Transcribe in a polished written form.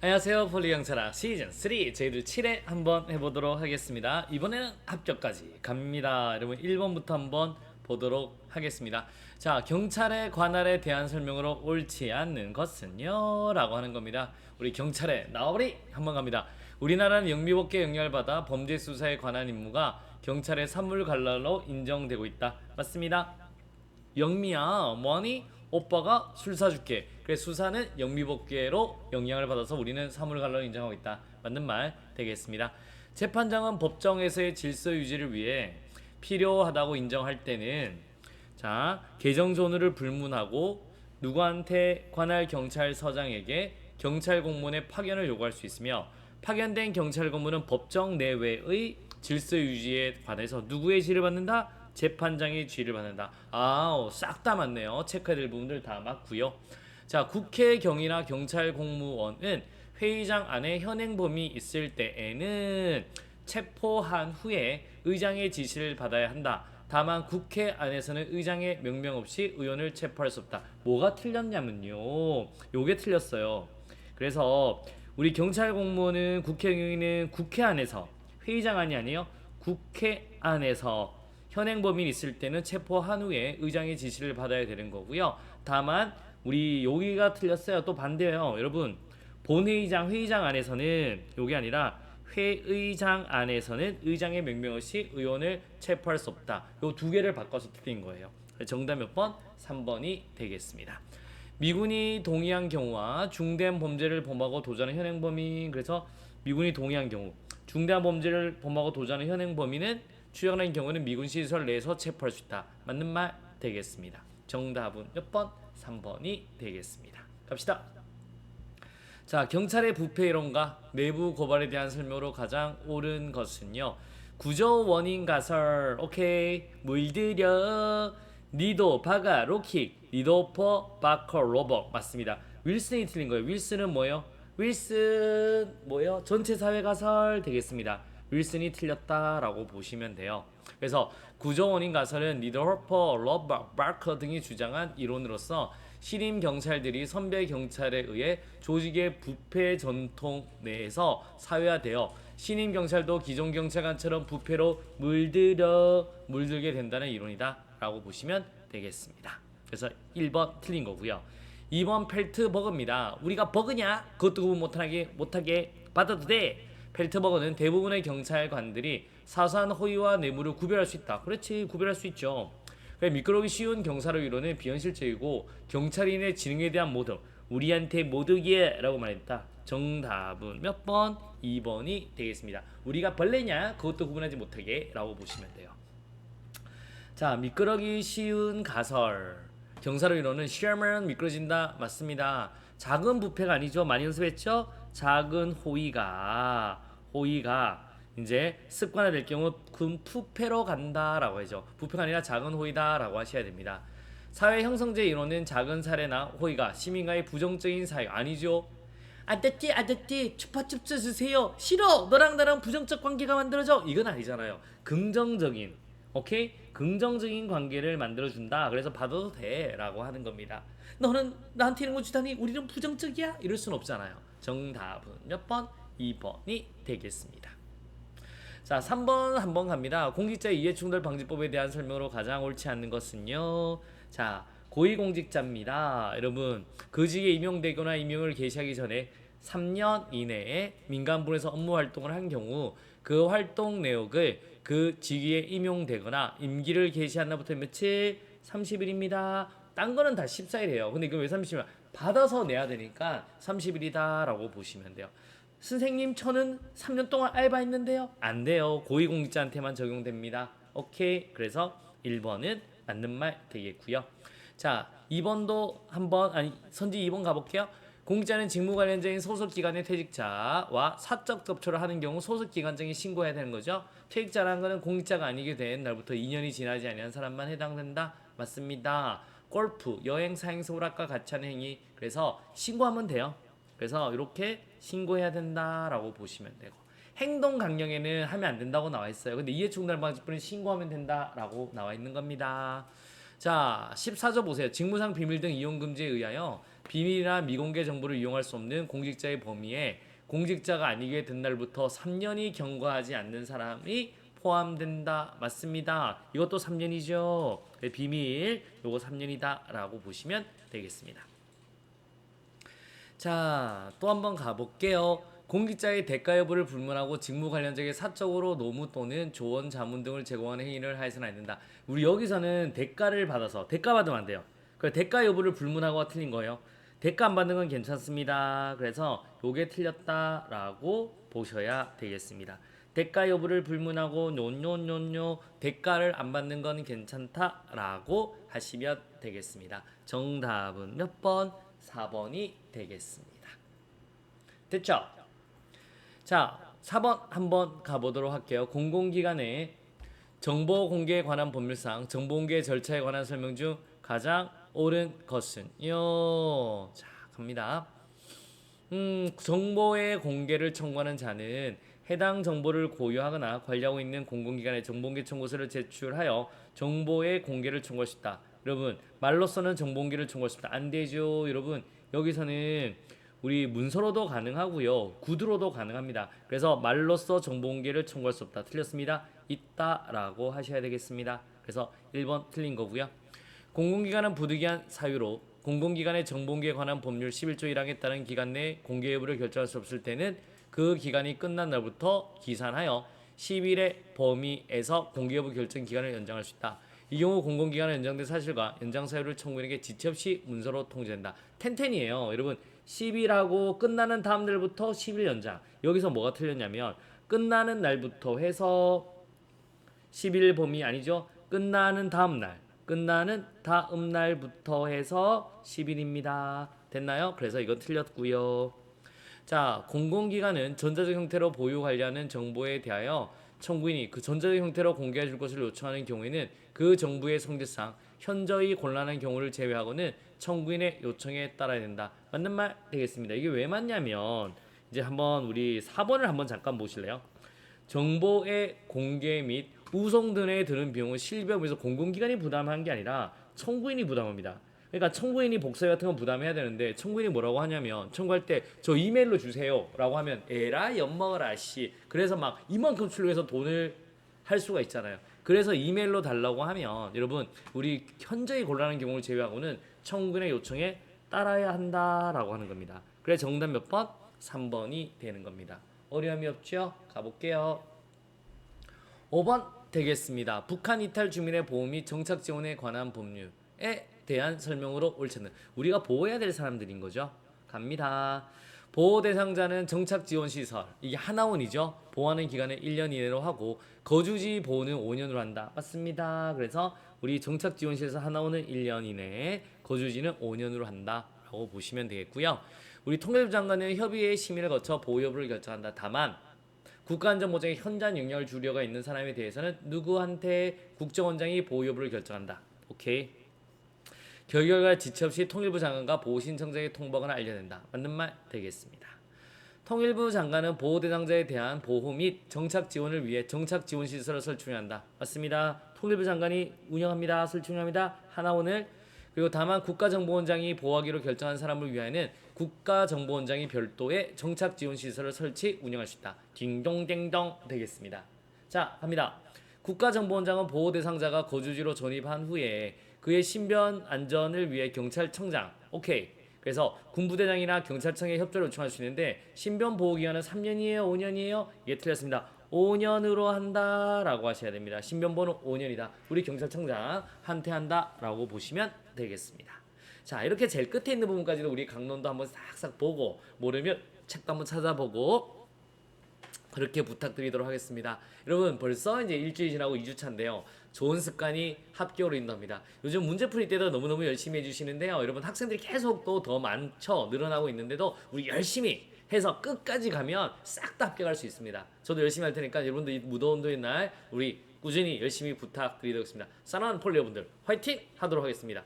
안녕하세요. 폴리경찰학 시즌3 저희들 7회 한번 해보도록 하겠습니다. 이번에는 합격까지 갑니다. 여러분 1번부터 한번 보도록 하겠습니다. 자, 경찰의 관할에 대한 설명으로 옳지 않는 것은요? 라고 하는 겁니다. 우리 경찰에 나와버리! 한번 갑니다. 우리나라는 영미법계 영향을 받아 범죄 수사에 관한 임무가 경찰의 산물 관할로 인정되고 있다. 맞습니다. 영미야 뭐하니? 오빠가 술 사줄게. 그래 수사는 영미법계로 영향을 받아서 우리는 사물관로를 인정하고 있다. 맞는 말 되겠습니다. 재판장은 법정에서의 질서 유지를 위해 필요하다고 인정할 때는 자 개정존을 불문하고 누구한테 관할 경찰서장에게 경찰 공무원의 파견을 요구할 수 있으며 파견된 경찰 공무원은 법정 내외의 질서 유지에 관해서 누구의 지를 받는다? 재판장의 지를 받는다. 싹 다 맞네요. 체크해야 될 부분들 다 맞고요. 자, 국회경이나 경찰 공무원은 회의장 안에 현행범이 있을 때에는 체포한 후에 의장의 지시를 받아야 한다. 다만 국회 안에서는 의장의 명령 없이 의원을 체포할 수 없다. 뭐가 틀렸냐면요. 요게 틀렸어요. 그래서 우리 경찰 공무원은 국회의원은 국회 안에서 회의장 안이 아니에요. 국회 안에서 현행범인 있을 때는 체포한 후에 의장의 지시를 받아야 되는 거고요. 다만 우리 여기가 틀렸어요. 또 반대예요. 여러분 본회의장 회의장 안에서는 요게 아니라 회의장 안에서는 의장의 명령 없이 의원을 체포할 수 없다. 요 두 개를 바꿔서 틀린 거예요. 정답 몇 번? 3번이 되겠습니다. 미군이 동의한 경우와 중대한 범죄를 범하고 도주하는 현행범인 그래서 미군이 동의한 경우 중대한 범죄를 범하고 도주하는 현행범인은 추정하는 경우는 미군 시설 내에서 체포할 수 있다. 맞는 말 되겠습니다. 정답은 몇 번? 3번이 되겠습니다. 갑시다. 자, 경찰의 부패 이론과 내부 고발에 대한 설명으로 가장 옳은 것은요. 구조 원인 가설. 오케이. 물들여 니도 바가 로킥 니도퍼 바커 로버 맞습니다. 윌슨이 틀린 거예요. 윌슨은 뭐예요? 윌슨 뭐예요? 전체 사회 가설 되겠습니다. 윌슨이 틀렸다라고 보시면 돼요. 그래서 구조 원인 가설은 니도퍼 로버 바커 등이 주장한 이론으로서 신임 경찰들이 선배 경찰에 의해 조직의 부패 전통 내에서 사회화되어 신임 경찰도 기존 경찰관처럼 부패로 물들게 된다는 이론이다 라고 보시면 되겠습니다. 그래서 1번 틀린 거고요. 2번 펠트버그입니다. 우리가 버그냐? 그것도 구분 못하게 받아도 돼. 펠트버그는 대부분의 경찰관들이 사소한 허위와 뇌물을 구별할 수 있다. 그렇지, 구별할 수 있죠. 미끄러기 쉬운 경사로 이론은 비현실적이고 경찰인의 지능에 대한 모독 우리한테 모독이야 라고 말했다. 정답은 몇 번? 2번이 되겠습니다. 우리가 벌레냐? 그것도 구분하지 못하게 라고 보시면 돼요. 자, 미끄러기 쉬운 가설 경사로 이론은 쉬면 미끄러진다. 맞습니다. 작은 부패가 아니죠. 많이 연습했죠? 작은 호의가 이제 습관화될 경우 큰 부패로 간다라고 하죠. 부패가 아니라 작은 호의다라고 하셔야 됩니다. 사회 형성제 이론은 작은 사례나 호의가 시민과의 부정적인 사회 아니죠. 아저씨 추파춥스 주세요. 싫어. 너랑 나랑 부정적 관계가 만들어져. 이건 아니잖아요. 긍정적인 오케이? 긍정적인 관계를 만들어준다. 그래서 받아도 돼 라고 하는 겁니다. 너는 나한테 이런 거 주다니 우리는 부정적이야? 이럴 순 없잖아요. 정답은 몇 번? 2번이 되겠습니다. 자, 3번 한번 갑니다. 공직자의 이해충돌 방지법에 대한 설명으로 가장 옳지 않는 것은요. 자, 고위공직자입니다. 여러분, 그 직에 임용되거나 임용을 개시하기 전에 3년 이내에 민간부에서 업무 활동을 한 경우 그 활동 내역을 그 직위에 임용되거나 임기를 개시한 날부터 며칠? 30일입니다. 딴 거는 다 14일이에요. 근데 이거 왜 30일? 받아서 내야 되니까 30일이다 라고 보시면 돼요. 선생님 저는 3년 동안 알바했는데요. 안 돼요. 고위공직자한테만 적용됩니다. 오케이. 그래서 1번은 맞는 말 되겠고요. 자, 2번도 한번 선지 2번 가볼게요. 공직자는 직무 관련자인 소속기관의 퇴직자와 사적 접촉을 하는 경우 소속기관장이 신고해야 되는 거죠. 퇴직자라는 것은 공직자가 아니게 된 날부터 2년이 지나지 아니한 사람만 해당된다. 맞습니다. 골프, 여행, 사행사, 오락과 같이 하는 행위. 그래서 신고하면 돼요. 그래서 이렇게 신고해야 된다라고 보시면 되고 행동 강령에는 하면 안 된다고 나와 있어요. 근데 이해충돌 방지법은 신고하면 된다라고 나와 있는 겁니다. 자, 14조 보세요. 직무상 비밀 등 이용 금지에 의하여 비밀이나 미공개 정보를 이용할 수 없는 공직자의 범위에 공직자가 아니게 된 날부터 3년이 경과하지 않는 사람이 포함된다. 맞습니다. 이것도 3년이죠. 비밀 요거 3년이다 라고 보시면 되겠습니다. 자, 또 한번 가볼게요. 공직자의 대가 여부를 불문하고 직무 관련자에게 사적으로 노무 또는 조언, 자문 등을 제공하는 행위를 하여서는 안 된다. 우리 여기서는 대가를 받아서 대가 받으면 안 돼요. 그 대가 여부를 불문하고가 틀린 거예요. 대가 안 받는 건 괜찮습니다. 그래서 요게 틀렸다라고 보셔야 되겠습니다. 대가 여부를 불문하고 노노노노 대가를 안 받는 건 괜찮다라고 하시면 되겠습니다. 정답은 몇 번? 4번이 되겠습니다. 됐죠? 자, 4번 한번 가보도록 할게요. 공공기관의 정보 공개에 관한 법률상 정보 공개 절차에 관한 설명 중 가장 옳은 것은요. 자, 갑니다. 정보의 공개를 청구하는 자는 해당 정보를 고유하거나 관리하고 있는 공공기관에 정보공개 청구서를 제출하여 정보의 공개를 청구할 수 있다. 여러분, 말로서는 정보공개를 청구할 수 있다. 안 되죠. 여러분, 여기서는 우리 문서로도 가능하고요. 구두로도 가능합니다. 그래서 말로써 정보공개를 청구할 수 없다. 틀렸습니다. 있다라고 하셔야 되겠습니다. 그래서 1번 틀린 거고요. 공공기관은 부득이한 사유로 공공기관의 정보공개에 관한 법률 11조 1항에 따른 기간 내 공개 여부를 결정할 수 없을 때는 그 기간이 끝난 날부터 기산하여 10일의 범위에서 공개 여부 결정 기간을 연장할 수 있다. 이 경우 공공기관의 연장된 사실과 연장 사유를 청구인에게 지체 없이 문서로 통지된다. 텐텐이에요. 여러분 10일하고 끝나는 다음 날부터 10일 연장. 여기서 뭐가 틀렸냐면 끝나는 날부터 해서 10일 범위 아니죠. 끝나는 다음 날부터 해서 10일입니다. 됐나요? 그래서 이거 틀렸고요. 자, 공공기관은 전자적 형태로 보유 관리하는 정보에 대하여 청구인이 그 전자적 형태로 공개해 줄 것을 요청하는 경우에는 그 정보의 성질상 현저히 곤란한 경우를 제외하고는 청구인의 요청에 따라야 된다. 맞는 말 되겠습니다. 이게 왜 맞냐면 이제 한번 우리 4번을 한번 잠깐 보실래요? 정보의 공개 및 우송 등에 드는 비용은 실비업에서 공공기관이 부담한 게 아니라 청구인이 부담합니다. 그러니까 청구인이 복사비 같은 건 부담해야 되는데 청구인이 뭐라고 하냐면 청구할 때 저 이메일로 주세요 라고 하면 에라 엿먹어라 씨. 그래서 막 이만큼 출력해서 돈을 할 수가 있잖아요. 그래서 이메일로 달라고 하면 여러분 우리 현저히 곤란한 경우를 제외하고는 청구인의 요청에 따라야 한다라고 하는 겁니다. 그래서 정답 몇 번? 3번이 되는 겁니다. 어려움이 없죠? 가볼게요. 5번 되겠습니다. 북한 이탈 주민의 보호 및 정착 지원에 관한 법률에 대한 설명으로 옳지는 우리가 보호해야 될 사람들인 거죠. 갑니다. 보호 대상자는 정착 지원 시설 이게 하나원이죠. 보호하는 기간은 1년 이내로 하고 거주지 보호는 5년으로 한다. 맞습니다. 그래서 우리 정착 지원 시설 하나원은 1년 이내, 거주지는 5년으로 한다라고 보시면 되겠고요. 우리 통일부 장관은 협의회 심의를 거쳐 보호 여부를 결정한다. 다만 국가안전보장에 현저한 영향을 주려가 있는 사람에 대해서는 누구한테 국정원장이 보호 여부를 결정한다. 오케이. 결과 지체 없이 통일부 장관과 보호 신청자에게 통보하거나 알려낸다. 맞는 말 되겠습니다. 통일부 장관은 보호 대상자에 대한 보호 및 정착 지원을 위해 정착 지원 시설을 설치한다. 맞습니다. 통일부 장관이 운영합니다. 설치합니다. 하나원을. 그리고 다만 국가정보원장이 보호하기로 결정한 사람을 위하여는 국가정보원장이 별도의 정착 지원 시설을 설치 운영할 수 있다. 딩동댕동 되겠습니다. 자, 갑니다. 국가정보원장은 보호 대상자가 거주지로 전입한 후에 그의 신변 안전을 위해 경찰청장, 오케이. 그래서 군부대장이나 경찰청에 협조를 요청할 수 있는데 신변 보호 기간은 3년이에요, 5년이에요? 이게 틀렸습니다. 5년으로 한다라고 하셔야 됩니다. 신변 보호는 5년이다. 우리 경찰청장한테 한다라고 보시면 되겠습니다. 자, 이렇게 제일 끝에 있는 부분까지도 우리 강론도 한번 싹싹 보고 모르면 책도 한번 찾아보고 그렇게 부탁드리도록 하겠습니다. 여러분 벌써 이제 일주일 지나고 2주차인데요. 좋은 습관이 합격으로 인도합니다. 요즘 문제풀이 때도 너무너무 열심히 해주시는데요. 여러분 학생들이 계속 또 더 많죠. 늘어나고 있는데도 우리 열심히 해서 끝까지 가면 싹 다 합격할 수 있습니다. 저도 열심히 할 테니까 여러분들 이 무더운도의 날 우리 꾸준히 열심히 부탁드리도록 하겠습니다. 사랑하는 폴리 여러분들 화이팅 하도록 하겠습니다.